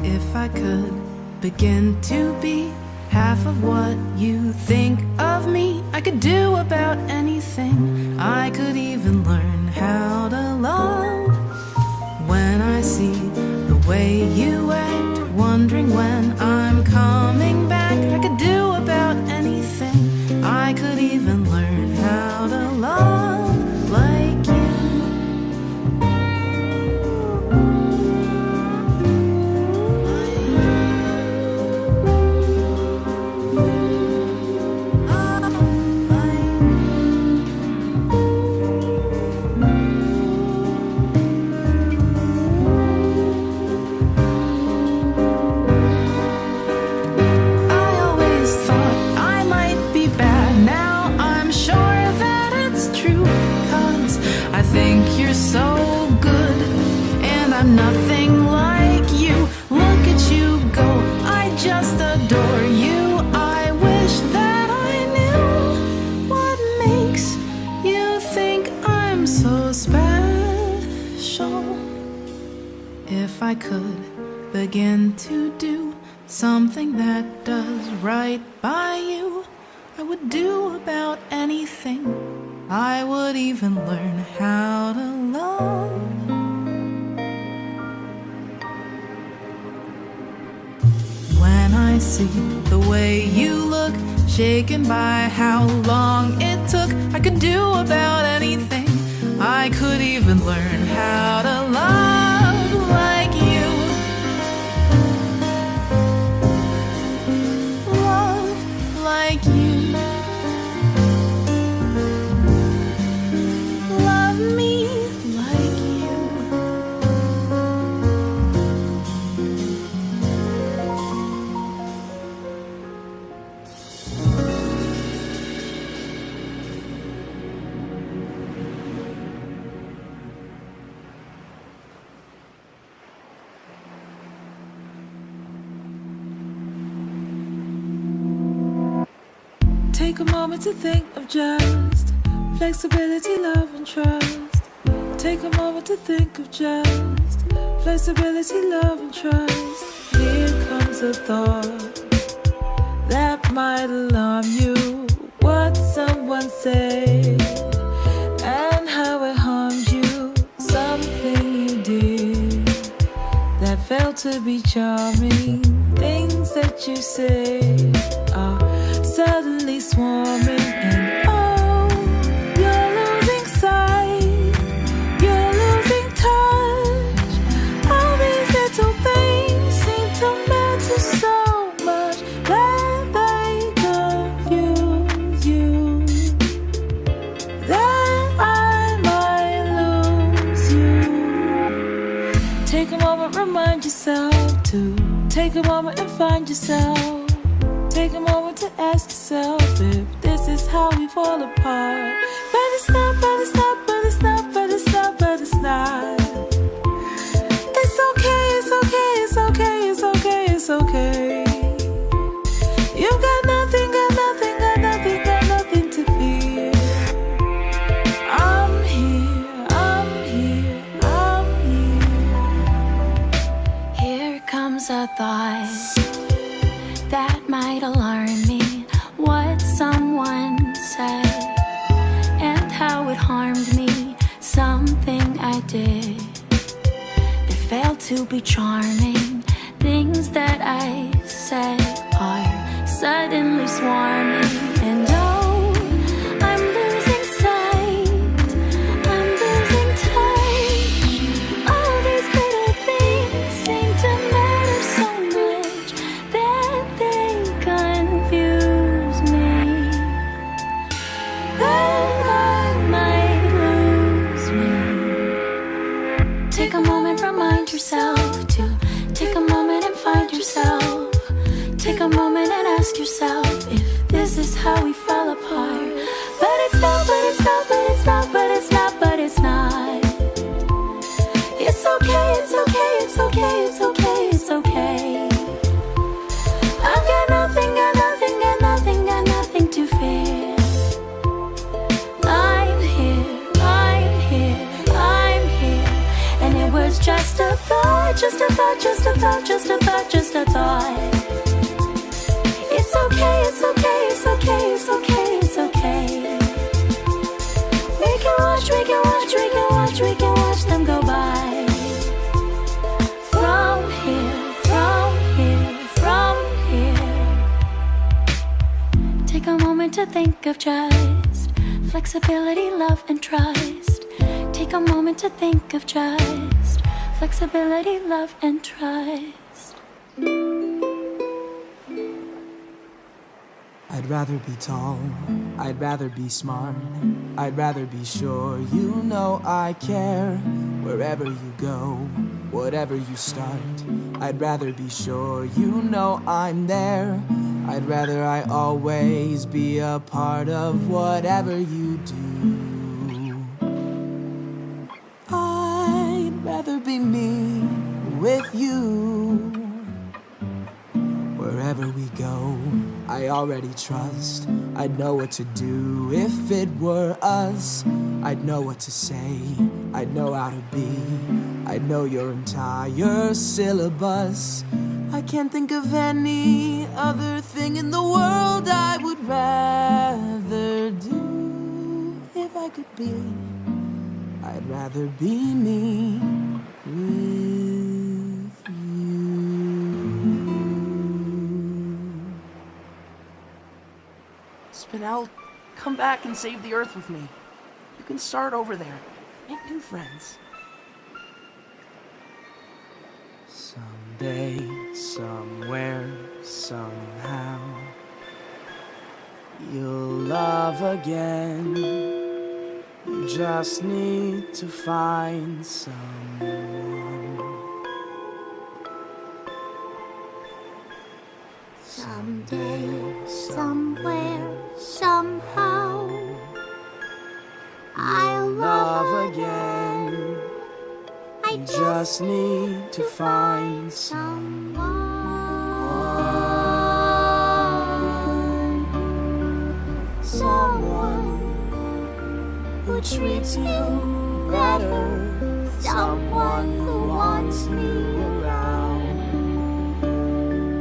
If I could begin to be half of what you think of me, I could do about anything. I could even learn how to love. When I see the way you act, wondering when I'm coming back, I could do about anything. I could even learn how to love like you. Nothing like you. Look at you go, I just adore you. I wish that I knew what makes you think I'm so special. If I could begin to do something that does right by you, I would do about anything. I would even learn how to love. I see the way you look, shaken by how long it took. I could do about anything. I could even learn how to love like you. Love like you. Love me like you. Take a moment to think of just flexibility, love, and trust. Take a moment to think of just flexibility, love, and trust. Here comes a thought that might alarm you. What someone said and how it harmed you. Something you did that felt to be charming. Things that you say are suddenly swarming, and oh, you're losing sight, you're losing touch. remind yourself to take a moment and find yourself. Take a moment to ask yourself if this is how we fall apart. But it's not, but it's not, but it's not, but it's not, but it's not. It's okay, it's okay, it's okay, it's okay, it's okay. You've got nothing, got nothing, got nothing, got nothing to fear. I'm here, I'm here, I'm here. Here comes a thought that might alarm me. What someone said and how it harmed me. Something I did that failed to be charming. Things that I said are suddenly swarming. And oh, I'm losing sight, I'm losing touch. All these little things seem to matter so much that they confuse me, that I might lose me. Take a moment, remind yourself to take a moment and find yourself. Take a moment and ask yourself if this is how we fall apart. But it's not, but it's not, but it's not, but it's not, but it's not. It's okay, it's okay, it's okay, it's okay, it's okay. I've got nothing, got nothing, got nothing, got nothing to fear. I'm here, I'm here, I'm here. And it was just a thought, just a thought, just a thought, just a thought, just a thought. It's okay, it's okay, it's okay, it's okay, it's okay. We can watch, we can watch, we can watch, we can watch them go by. From here, from here, from here. Take a moment to think of just flexibility, love, and trust. Take a moment to think of just flexibility, love, and trust. I'd rather be tall, I'd rather be smart, I'd rather be sure you know I care. Wherever you go, whatever you start, I'd rather be sure you know I'm there. I'd rather I always be a part of whatever you do. I'd rather be me with you. Wherever we go, I already trust. I'd know what to do if it were us. I'd know what to say, I'd know how to be. I'd know your entire syllabus. I can't think of any other thing in the world I would rather do. If I could be, I'd rather be me with you. Spinel, come back and save the Earth with me. You can start over there. Make new friends. Someday, somewhere, somehow, you'll love again. You just need to find someone. Someday, somewhere, somehow, I'll love again. I You just need to find someone. someone Who treats you better. someone who wants me around.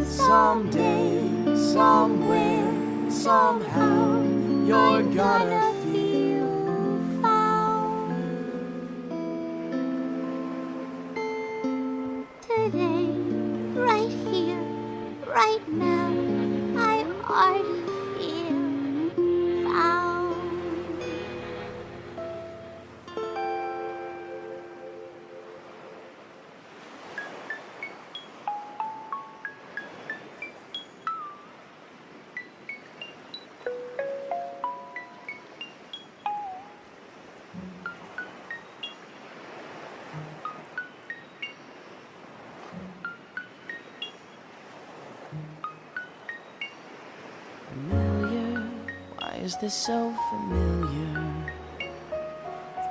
Someday, somewhere, somehow, you're gonna feel found. Today, right here, right now, I ought to feel found. is this so familiar?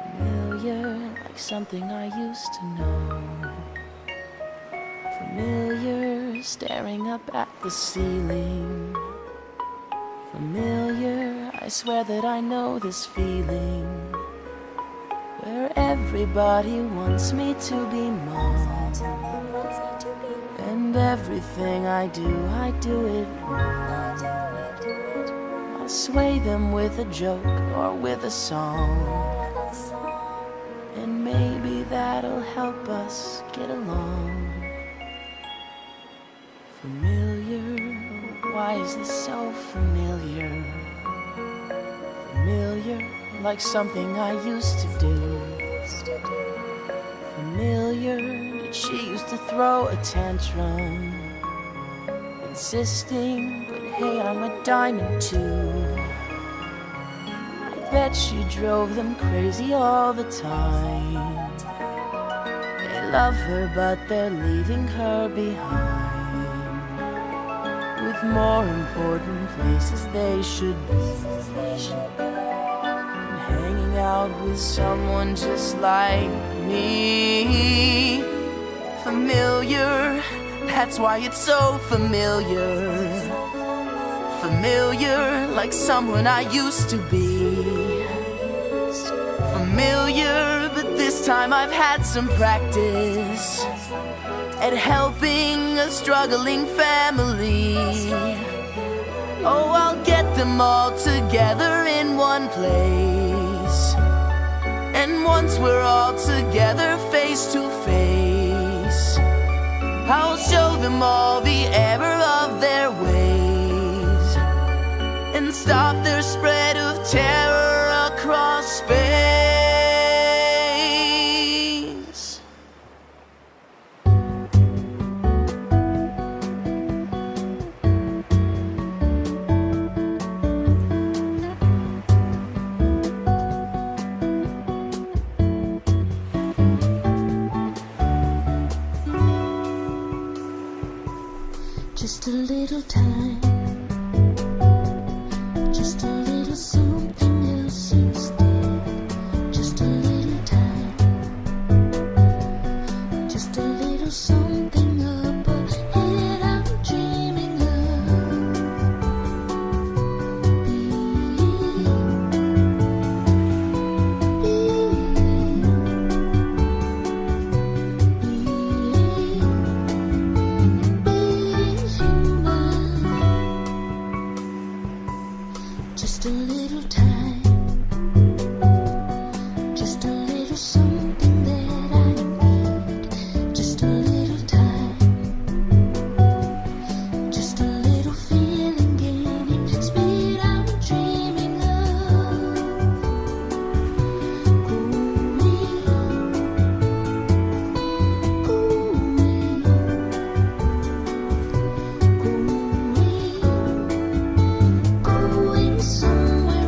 Familiar, like something I used to know. Familiar, staring up at the ceiling. Familiar, I swear that I know this feeling, where everybody wants me to be mom, and everything I do it wrong. I'll sway them with a joke or with a song, and maybe that'll help us get along. Familiar, why is this so familiar? Familiar, like something I used to do. Familiar, that she used to throw a tantrum, insisting, but hey, I'm a diamond too. I bet she drove them crazy all the time. They love her, but they're leaving her behind, with more important places they should be, and hanging out with someone just like me. Familiar, that's why it's so familiar. Familiar, like someone I used to be. Familiar, but this time I've had some practice at helping a struggling family. Oh, I'll get them all together in one place, and once we're all together face to face, I'll show them all the error of their ways, and stop their spread of terror across space. Just a little time, just a little something else instead. Just a little time, just a little something up ahead I'm dreaming of. Just a little time, just a little something that I need. Just a little time, just a little feeling gaining speed I'm dreaming of. Going somewhere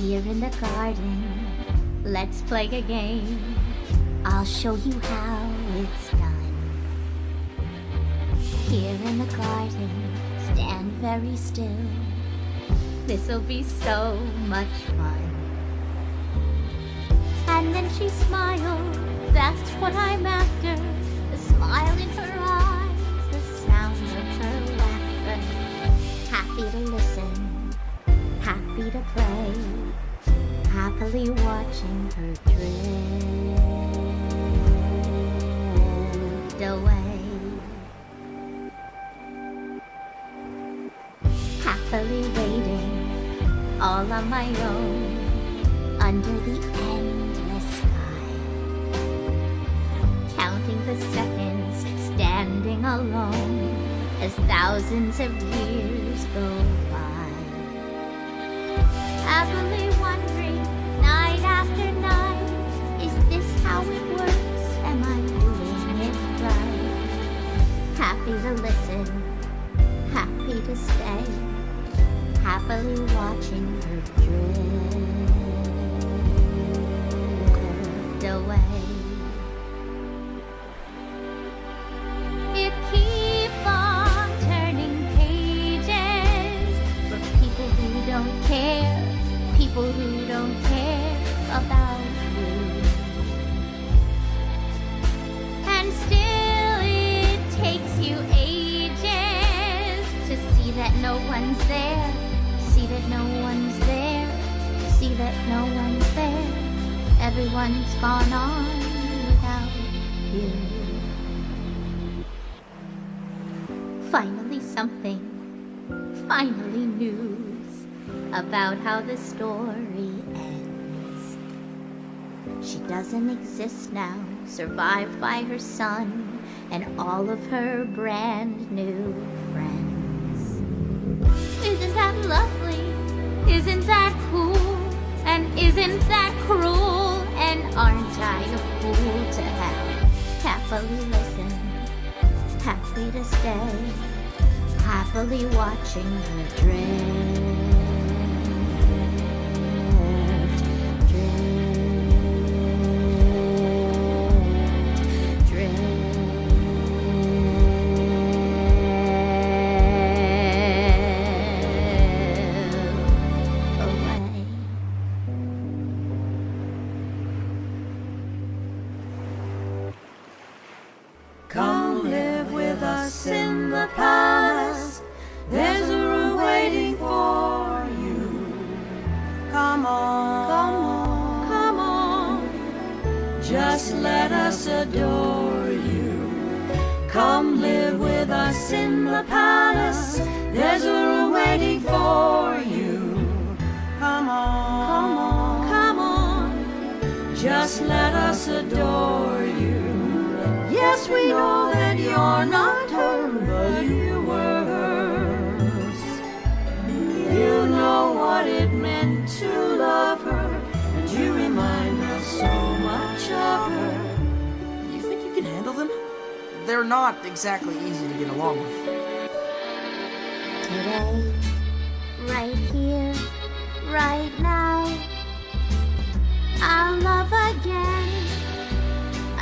Here in the garden, let's play a game. I'll show you how it's done. Here in the garden, stand very still. This'll be so much fun. And then she smiled, that's what I'm after. The smile in her eyes, the sound of her laughter. Happy to listen, happy to play, happily watching her drift away. Happily waiting, all on my own, under the endless sky. the seconds standing alone as thousands of years go by. Happily wondering night after night, is this how it works? Am I doing it right? Happy to listen, happy to stay, happily watching her drift away. You keep on turning pages for people who don't care, people who don't care about you. And still it takes you ages to see that no one's there, see that no one's there, see that no one's there. Everyone's gone on without you. Finally something, finally news about how the story ends. She doesn't exist now, survived by her son and all of her brand new friends. Isn't that lovely? Isn't that cool? And isn't that cruel? And aren't I a fool to have happily listened, happy to stay, happily watching her drift, drift, drift away. Come live with us in the palace. There's a room waiting for you. Come on, come on, come on. Just let us adore you. Come live with us in the palace. There's a room waiting for you. Come on, come on, come on. Just let us adore you. Yes, we know that you're not her, but you were hers. You know what it meant to love her, and you remind us so much of her. You think you can handle them? They're not exactly easy to get along with. Today, right here, right now, I'll love again.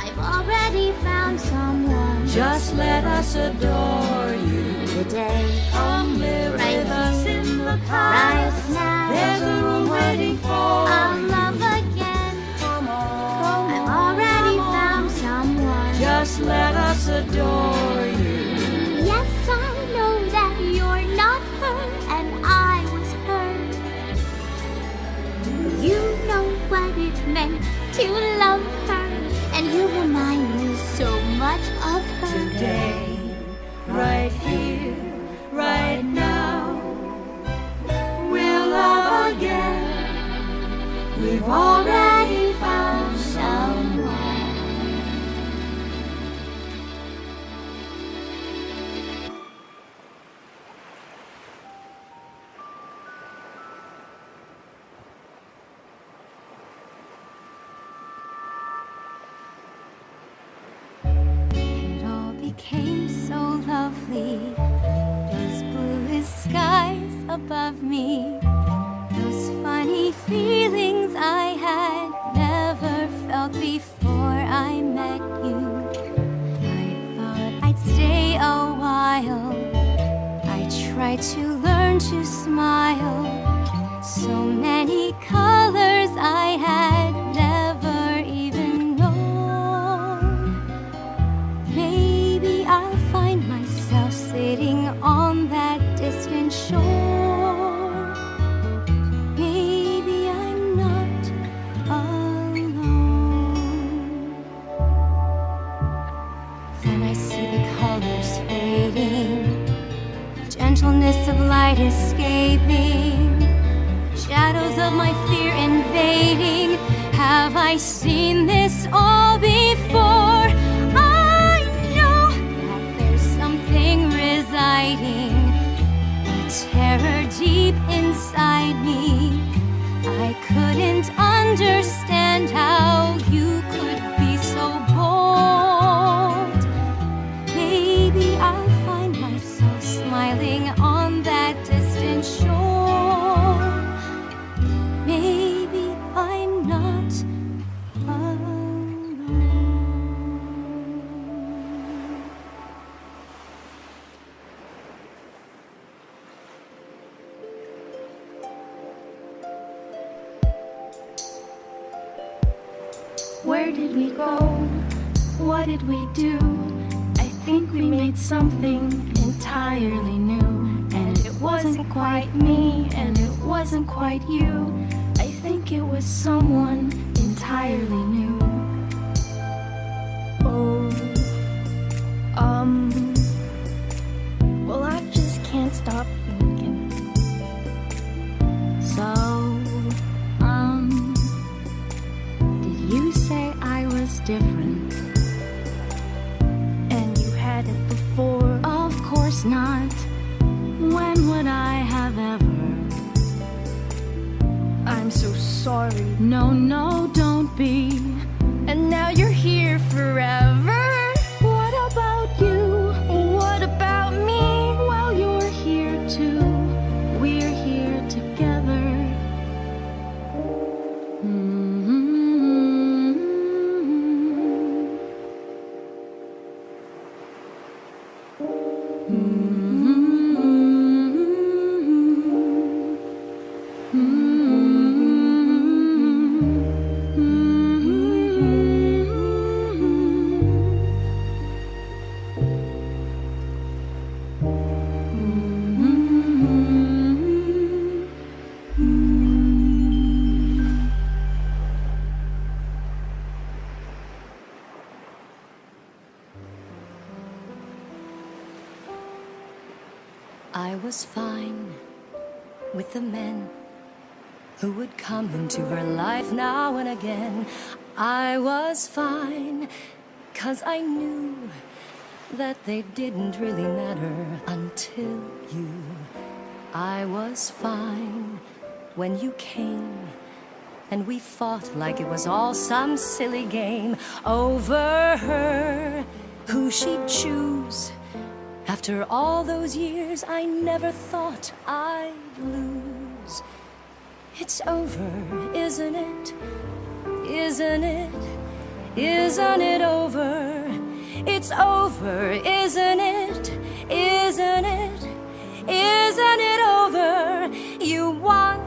I've already found someone. Just let us adore you. Today, Come live right with us here, in the right palace. now, There's a room waiting for I'll you. love again. Come on, I've already found someone. just let us adore you. Yes, I know that you're not her and I was hers. You know what it meant to love her, and you remind me so much of her. Today, right here, right now, we'll love again. We've already found someone. It all became so lovely. Those bluest skies above me. Those funny feelings I had never felt before I met you. I thought I'd stay a while. I tried to learn to smile. So many colors I had never even known. Maybe I'll find myself sitting on that distant shore. Maybe I'm not alone. Then I see the colors fading, gentleness of light escaping, shadows of my fear invading. Have I seen this all before? I Where did we go? What did we do? I think we made something entirely new. And it wasn't quite me, and it wasn't quite you. I think it was someone entirely new. Well, I just can't stop thinking. So, did you say I was different? And you had it before? Of course not. When would I have ever? I'm so sorry. No, no, don't be. And now you're here forever. What about you? What about me? Well, you're here too. We're here together. I was fine with the men who would come into her life now and again. I was fine, 'cause I knew that they didn't really matter until you. I was fine when you came, and we fought like it was all some silly game over her, who she'd choose. After all those years, I never thought I'd lose. It's over, isn't it? Isn't it? Isn't it over? It's over, isn't it? Isn't it? Isn't it over? You won,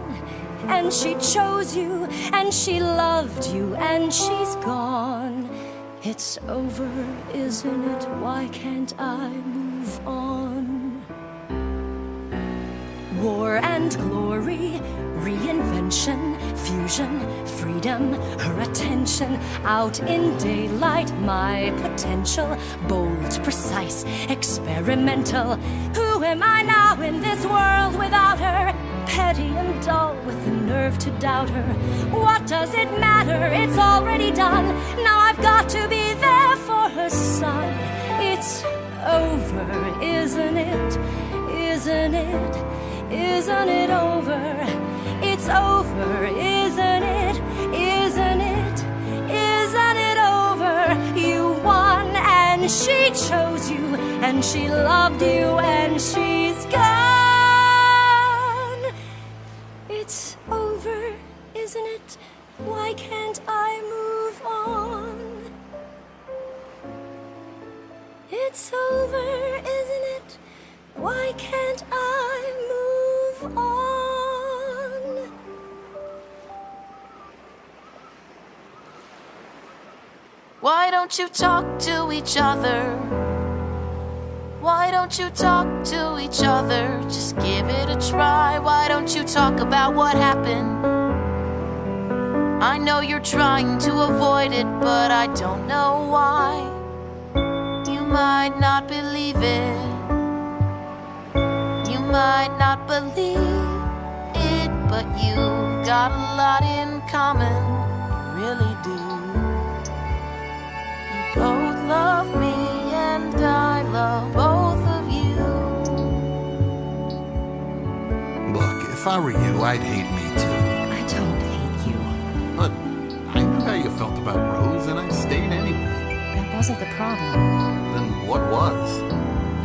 and she chose you, and she loved you, and she's gone. It's over, isn't it? Why can't I move on? War and glory, reinvention, fusion, freedom, her attention. Out in daylight, my potential, bold, precise, experimental. Who am I now in this world without her? Petty and dull with the nerve to doubt her. What does it matter? It's already done. Now I've got to be there for her son. It's over, isn't it? Isn't it? Isn't it over? It's over, isn't it? Isn't it? Isn't it over? You won, and she chose you, and she loved you, and she's gone. It's over, isn't it? Why can't I move on? It's over, isn't it? Why can't I move on? Why don't you talk to each other? Why don't you talk to each other? Just give it a try. Why don't you talk about what happened? I know you're trying to avoid it, but I don't know why. You might not believe it. You might not believe it, but you got a lot in common, really do. You both love me and I love both of you. Look, if I were you, I'd hate me too. I don't hate you. But I knew how you felt about Rose, and I stayed anyway. That wasn't the problem. Then what was?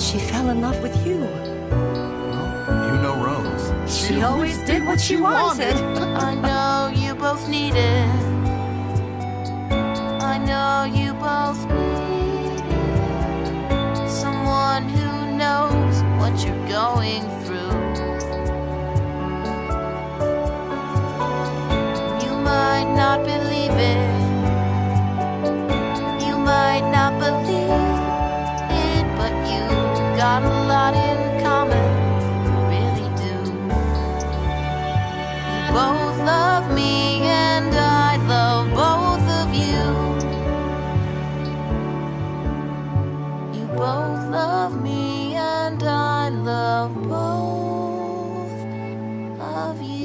She fell in love with you. Well, you know Rose. She always did what she wanted. I know you both need it. I know you both need it. Someone who knows what you're going through. You might not believe it. got a lot in common, really do. You both love me and I love both of you. You both love me and I love both of you.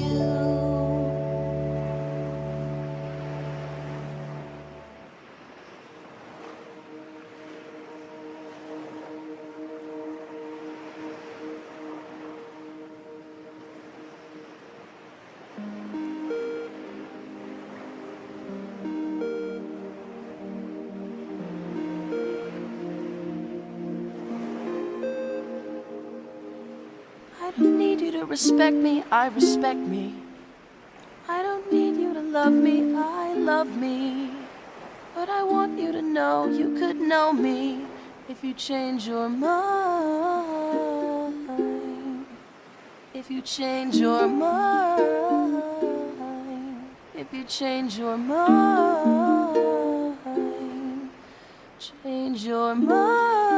I don't need you to respect me, I respect me. I don't need you to love me, I love me. But I want you to know you could know me if you change your mind. If you change your mind. If you change your mind. Change your mind.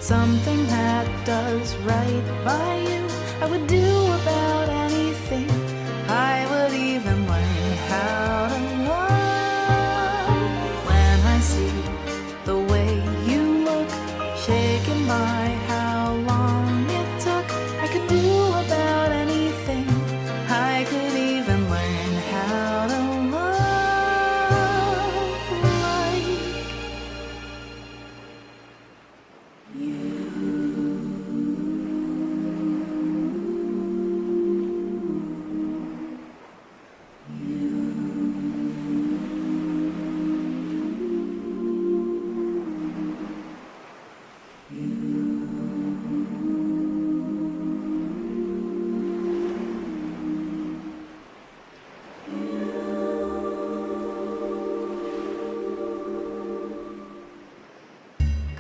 Something that does right by you, I would do about anything. I would even learn how to love. When I see the way you look, shaken by how long it took, I could do about anything. I could even learn how to love like you.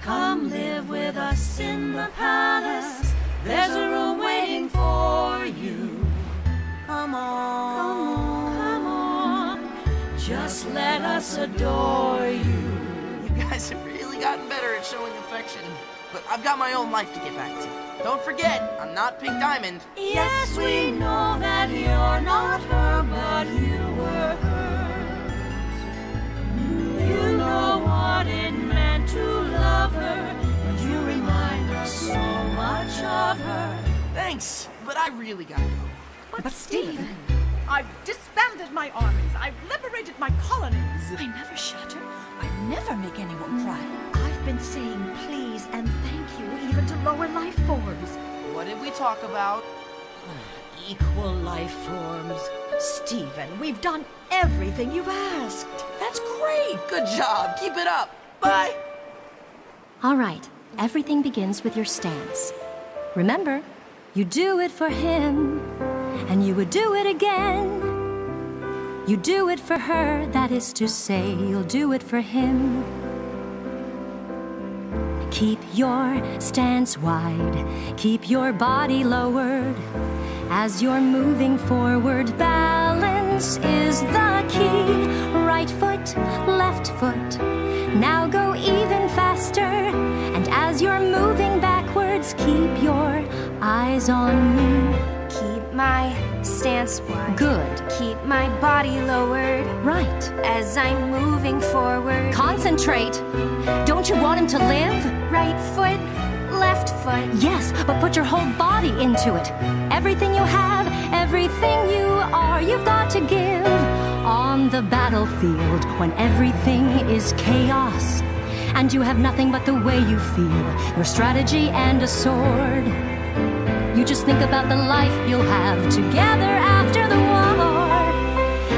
Come live with us in the palace. There's a room waiting for you. Come on, come on, come on. Just let us adore you. You guys have really gotten better at showing affection, but I've got my own life to get back to. Don't forget, I'm not Pink Diamond. Yes, we know that you're not her, but you were hers. You know what it meant to love her, and you remind us so much of her. Thanks, but I really gotta go. But Stephen, I've disbanded my armies. I've liberated my colonies. I never shatter. I never make anyone cry. I've been saying please and thank you even to lower life forms. What did we talk about? Equal life forms. Stephen, we've done everything you've asked. That's great! Good job! Keep it up! Bye! All right, everything begins with your stance. Remember, you do it for him, and you would do it again. You do it for her, that is to say, you'll do it for him. Keep your stance wide, keep your body lowered. As you're moving forward, balance is the key. Right foot, left foot. Now go even faster. And as you're moving backwards, keep your eyes on me. Keep my stance wide. Good. Keep my body lowered. Right. As I'm moving forward. Concentrate. Don't you want him to live? Right foot, left foot. Yes, but put your whole body into it. Everything you have, everything you are, you've got to give. On the battlefield, when everything is chaos, and you have nothing but the way you feel, your strategy and a sword. You just think about the life you'll have together after the war.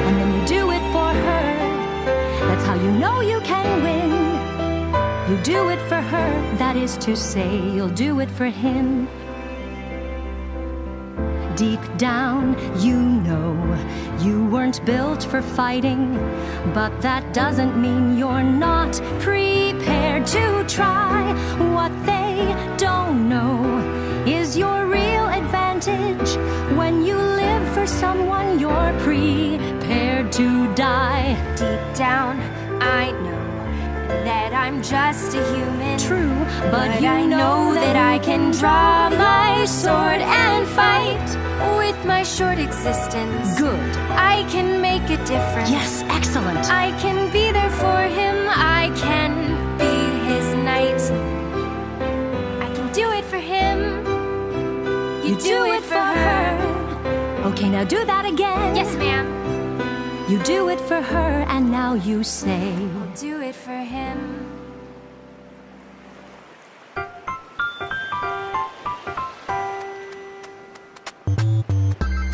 And then you do it for her. That's how you know you can win. You do it for her, that is to say, you'll do it for him. Deep down, you know you weren't built for fighting, but that doesn't mean you're not prepared to try. What they don't know is your real advantage. When you live for someone, you're prepared to die. Deep down, I know that I'm just a human. True, but you I know that I can draw my sword and fight. With my short existence, Good. I can make a difference. Yes, excellent. I can be there for him. I can be his knight. I can do it for him. You do it for her. Okay, now do that again. Yes, ma'am. You do it for her, and now you say, Do it for him.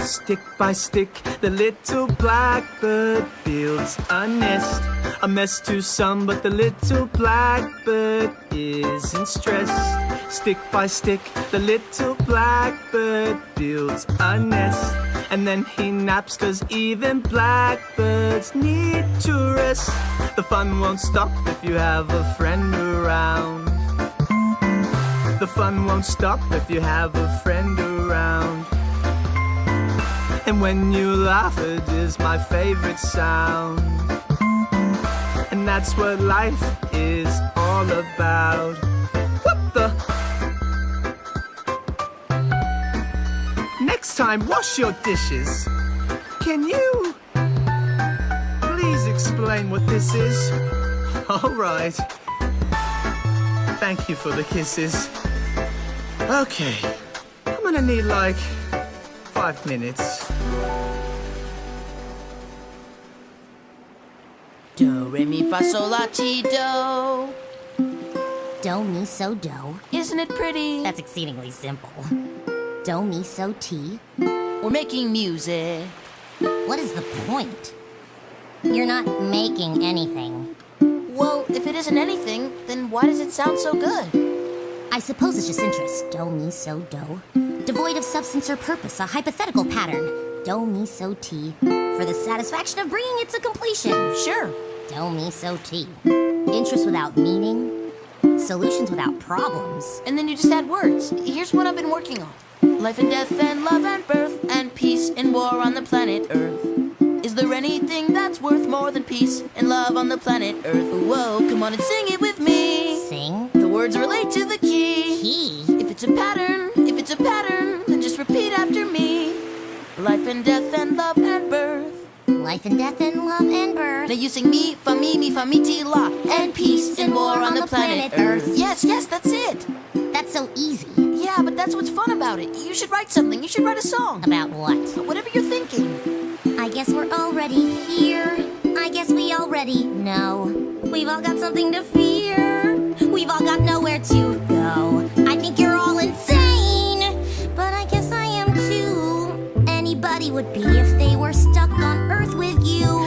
Stick by stick, the little blackbird builds a nest. A mess to some, but the little blackbird isn't stressed. Stick by stick, the little blackbird builds a nest. And then he naps, 'cause even blackbirds need to rest. The fun won't stop if you have a friend around. The fun won't stop if you have a friend around. And when you laugh, it is my favorite sound. And that's what life is all about. What the? Next time, wash your dishes. Can you please explain what this is? All right. Thank you for the kisses. Okay, I'm gonna need like 5 minutes. Do, re, mi, fa, sol, la, ti, do. Do, mi, so, do. Isn't it pretty? That's exceedingly simple. Do, mi, so, ti. We're making music. What is the point? You're not making anything. Well, if it isn't anything, then why does it sound so good? I suppose it's just interest. Do, mi, so, do. Devoid of substance or purpose, a hypothetical pattern. Do, mi, so, ti. For the satisfaction of bringing it to completion. Sure. Do, mi, so, ti. Interest without meaning. Solutions without problems. And then you just add words. Here's what I've been working on. Life and death and love and birth and peace and war on the planet Earth. Is there anything that's worth more than peace and love on the planet Earth? Whoa, come on and sing it with me. Sing? The words relate to the key. Key? If it's a pattern, then just repeat after me. Life and death and love and birth. Life and death and love and birth. Now you sing mi, fa, mi, ti, la. And peace and war on the planet Earth. Yes, that's it. That's so easy. Yeah, but That's what's fun about it. You should write something. You should write a song. About what? Whatever you're thinking. I guess we're already here. I guess we already know. We've all got something to fear. We've all got nowhere to go. I think you're all insane, but I guess I am too. Anybody would be if they were stuck on Earth with you.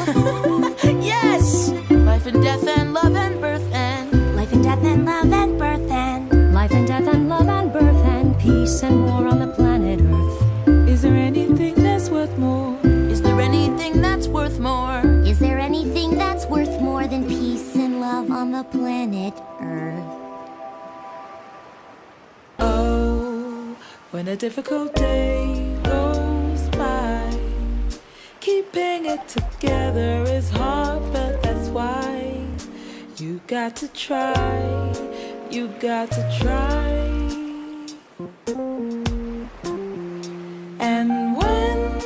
Yes! Life and death and love and birth and Life and death and love and birth and Life and death and love and birth and peace and war on the planet Earth. Is there anything that's worth more? Is there anything that's worth more? Is there anything that's worth more than peace and love on the planet Earth? Oh, when a difficult day goes by, keeping it together is hard, but that's why you got to try. You got to try. And when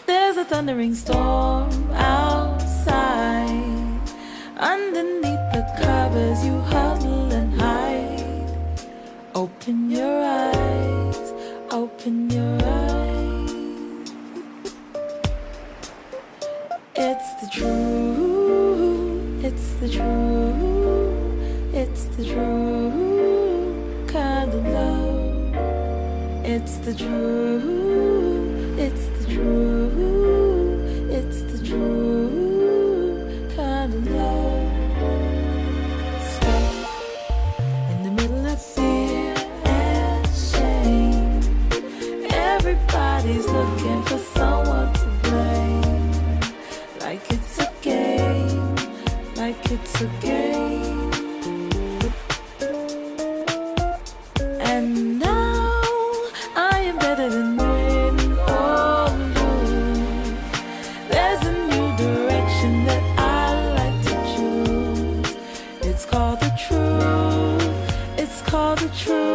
there's a thundering storm outside, underneath the covers you huddle and hide. Open your eyes, open your eyes. It's the truth, it's the truth, it's the true kind of love. It's the truth, it's the truth, it's the true kind of love. Stuck in the middle of fear and shame. Everybody's looking for someone to blame. Like it's a game, like it's a game. And now I am better than win or lose. There's a new direction that I like to choose. It's called the truth. It's called the truth.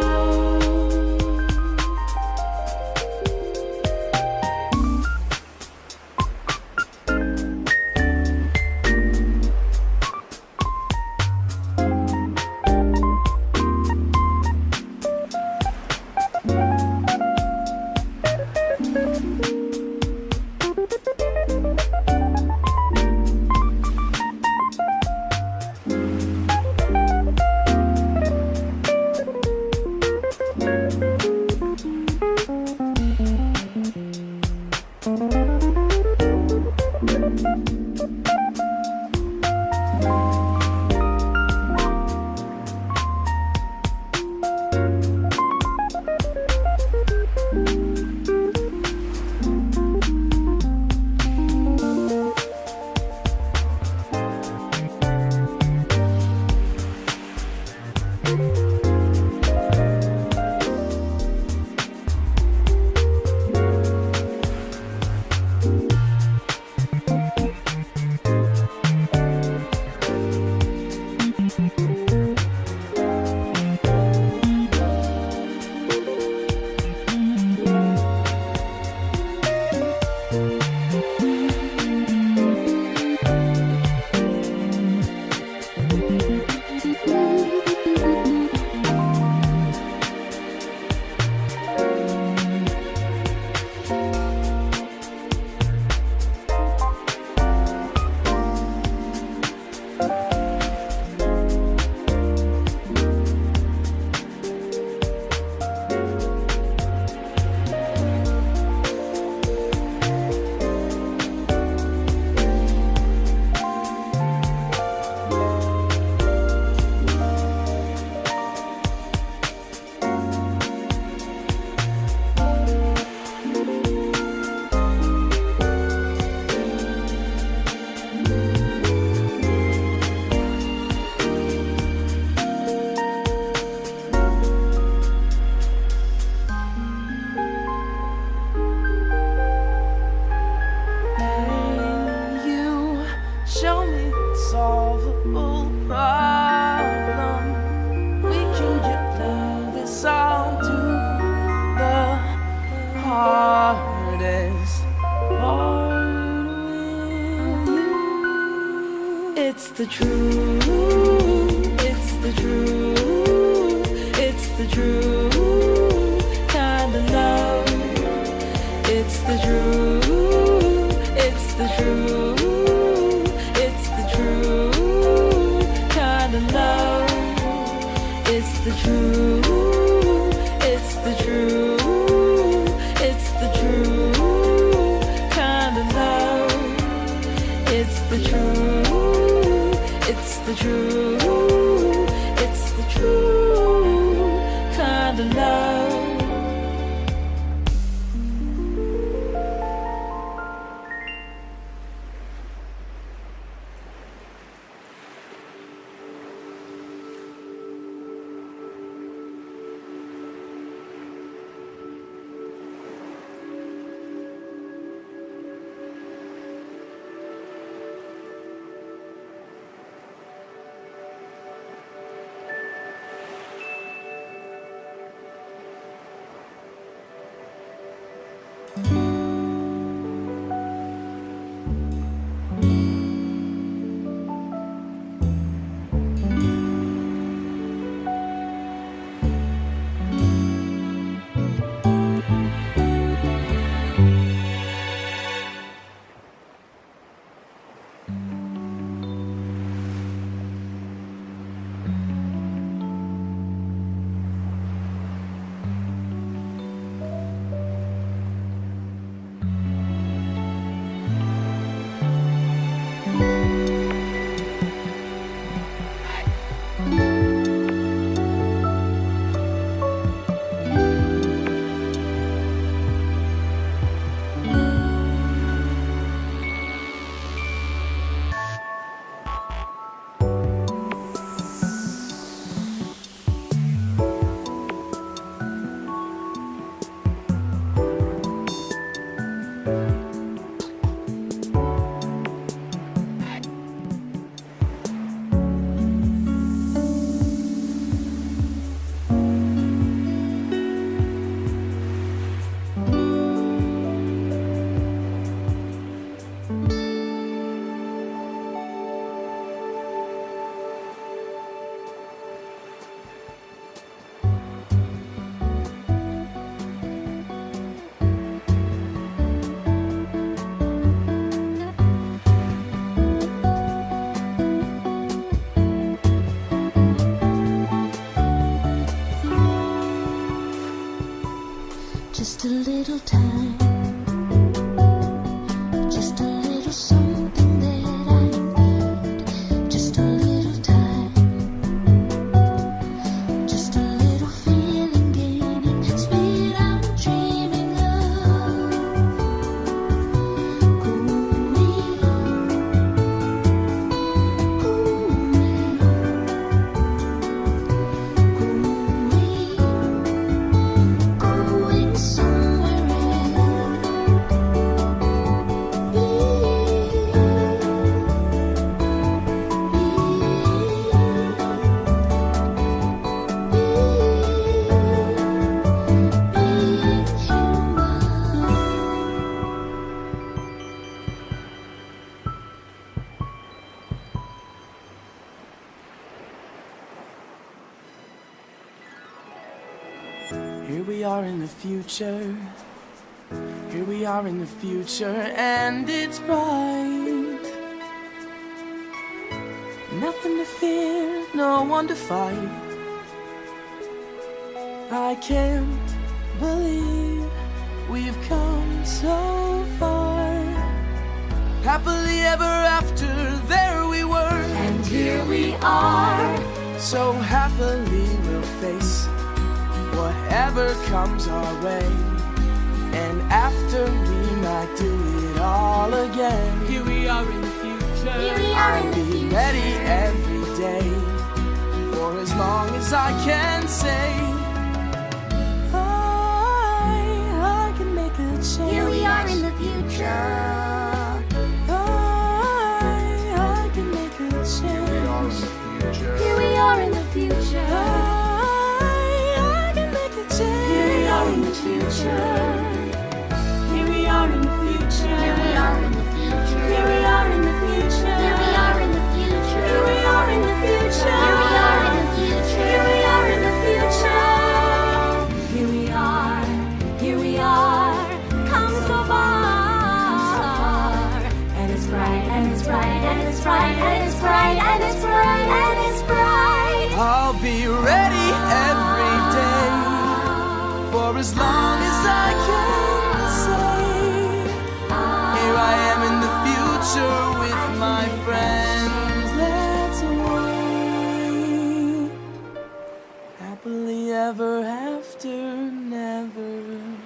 It's the truth, it's the truth, it's the truth the truth. It's the true kind of love. Just a little time, just a little something that I need. Just a little time, just a little feeling gaining speed. I'm dreaming of going, going somewhere Here we are in the future. Here we are in the future, and it's bright. Nothing to fear, no one to fight. I can't believe we've come so far. Happily ever after, there we were, And here we are. so happily we'll face whatever comes our way. And after we might do it all again. Here we are in the future. Here we are in I'll the be future. ready every day, for as long as I can say I can make a change. Here we are in the future. I can make a change. Here we are in the future. I can make a change. Here we are in the future. Here we are in the future. Here we are in the future. Here we are in the future. Here we are in the future. Here we are in the future. Here we are in the future. Here we are in the future. Here we are. Here we are. Come so far. And it's bright. And it's bright. And it's bright. And it's bright. And it's bright. And it's bright. I'll be ready every day, for as long as I happily ever after, never.